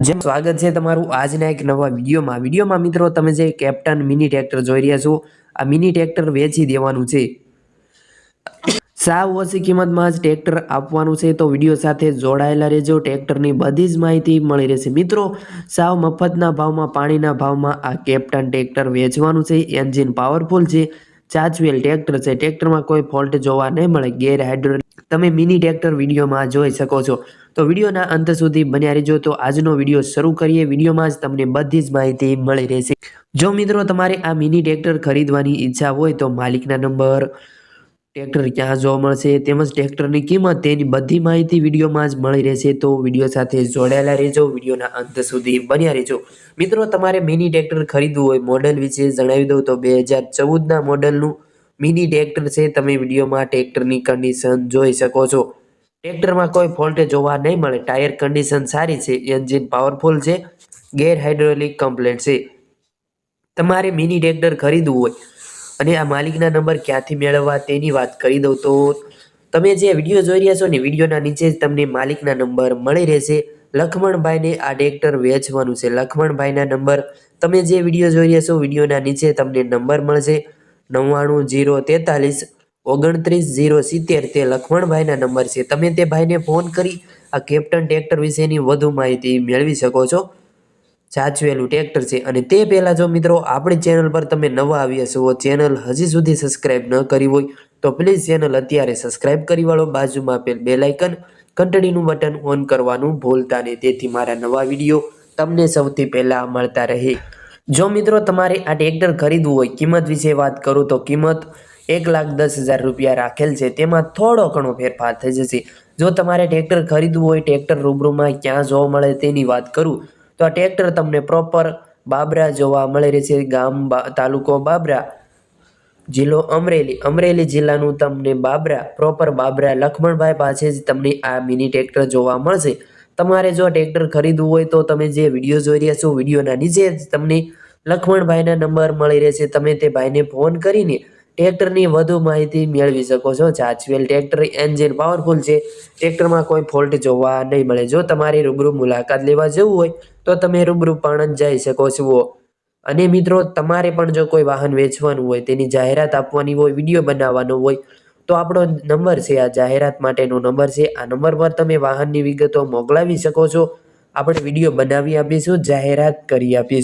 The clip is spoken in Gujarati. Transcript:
જેમ સ્વાગત છે તમારું આજના એક નવા વિડીયોમાં મિત્રો તમે જે કેપ્ટન મિની ટ્રેક્ટર જોઈ રહ્યા છો આ મિની ટ્રેક્ટર વેચી દેવાનું છે। સાવ ઓછી કિંમતમાં જ ટ્રેક્ટર આપવાનું છે તો વિડીયો સાથે જોડાયેલા રહેજો। ટ્રેક્ટરની બધી જ માહિતી મળી રહેશે મિત્રો। સાવ મફતના ભાવમાં પાણીના ભાવમાં આ કેપ્ટન ટ્રેક્ટર વેચવાનું છે। એન્જિન પાવરફુલ છે, ચાચવેલ ટ્રેક્ટર છે, ટ્રેક્ટરમાં કોઈ ફોલ્ટ જોવા નહીં મળે। ગેર હાઇડ્રોલિક તમે મિની ટ્રેક્ટર વિડીયોમાં જોઈ શકો છો। તો વિડીયોના અંત સુધી બન્યા રહેજો। તો આજનો વિડીયો શરૂ કરીએ। વિડીયોમાં જ તમને બધી જ માહિતી મળી રહેશે। જો મિત્રો તમારે આ મિની ટ્રેક્ટર ખરીદવાની ઈચ્છા હોય તો માલિકના નંબર, ટ્રેક્ટર ક્યાં જોવા મળશે તેમજ ટ્રેક્ટરની કિંમત તેની બધી માહિતી વિડીયોમાં જ મળી રહેશે। તો વિડીયો સાથે જોડાયેલા રહેજો, વિડીયોના અંત સુધી બન્યા રહેજો। મિત્રો તમારે મિની ટ્રેક્ટર ખરીદવું હોય, મોડલ વિશે જણાવી દઉં તો 2014ના મોડલનું મિની ટ્રેક્ટર છે। તમે વિડીયોમાં ટ્રેક્ટરની કન્ડિશન જોઈ શકો છો। ટ્રેક્ટરમાં કોઈ ફોલ્ટ જોવા નહીં મળે। ટાયર કન્ડિશન સારી છે, એન્જિન પાવરફુલ છે, ગેર હાઇડ્રોલિક કમ્પ્લેટ છે। તમારે મિની ટ્રેક્ટર ખરીદવું હોય અને આ માલિકના નંબર ક્યાંથી મેળવવા તેની વાત કરી દઉં તો તમે જે વિડીયો જોઈ રહ્યા છો ને વિડીયોના નીચે જ તમને માલિકના નંબર મળી રહેશે। લખમણભાઈને આ ટ્રેક્ટર વેચવાનું છે। લખમણભાઈના નંબર તમે જે વિડીયો જોઈ રહ્યા છો વિડીયોના નીચે તમને નંબર મળશે 99043 29 070 તે લખમણભાઈના નંબર છે। તમે તે ભાઈને ફોન કરી આ કેપ્ટન ટ્રેક્ટર વિશેની વધુ માહિતી મેળવી શકો છો। ચાચવેલું ટ્રેક્ટર છે। અને તે પહેલાં જો મિત્રો આપણી ચેનલ પર તમે નવા આવ્યા છો, ચેનલ હજી સુધી સબસ્ક્રાઈબ ન કરી હોય તો પ્લીઝ ચેનલ અત્યારે સબસ્ક્રાઈબ કરી વાળો। બાજુમાં આપેલ બેલ આઇકન ઘંટડીનું બટન ઓન કરવાનું ભૂલતા નહીં, તેથી મારા નવા વિડીયો તમને સૌથી પહેલાં મળતા રહે। જો મિત્રો તમારે આ ટ્રેક્ટર ખરીદવું હોય, કિંમત વિશે વાત કરું તો કિંમત 1,10,000 રૂપિયા રાખેલ છે। તેમાં થોડો ઘણો ફેરફાર થઈ જશે। જો તમારે ટ્રેક્ટર ખરીદવું હોય, ટ્રેક્ટર રૂબરૂમાં ક્યાં જોવા મળે તેની વાત કરું તો આ ટ્રેક્ટર તમને પ્રોપર બાબરા જોવા મળી રહેશે। ગામ તાલુકો બાબરા, જિલ્લો અમરેલી, અમરેલી જિલ્લાનું તમને બાબરા, પ્રોપર બાબરા લખમણભાઈ પાસે જ તમને આ મિની ટ્રેક્ટર જોવા મળશે। તમારે જો ટ્રેક્ટર ખરીદવું હોય તો તમે જે વિડીયો જોઈ રહ્યા છો વિડીયોના નીચે જ તમને લખમણભાઈના નંબર મળી રહેશે। તમે તે ભાઈને ફોન કરીને ટ્રેક્ટરની વધુ માહિતી મેળવી શકો છો। ચાચવેલ ટ્રેક્ટર, એન્જિન પાવરફુલ છે, ટ્રેક્ટરમાં કોઈ ફોલ્ટ જોવા નહીં મળે। જો તમારી રૂબરૂ મુલાકાત લેવા જવું હોય તો તમે રૂબરૂ પણ જઈ શકો છો। અને મિત્રો તમારે પણ જો કોઈ વાહન વેચવાનું હોય, તેની જાહેરાત આપવાની હોય, વિડીયો બનાવવાનો હોય તો આપણો નંબર છે આ જાહેરાત માટેનો નંબર છે। આ નંબર પર તમે વાહનની વિગતો મોકલાવી શકો છો। આપણે વિડીયો બનાવી આપીશું, જાહેરાત કરી આપીશું।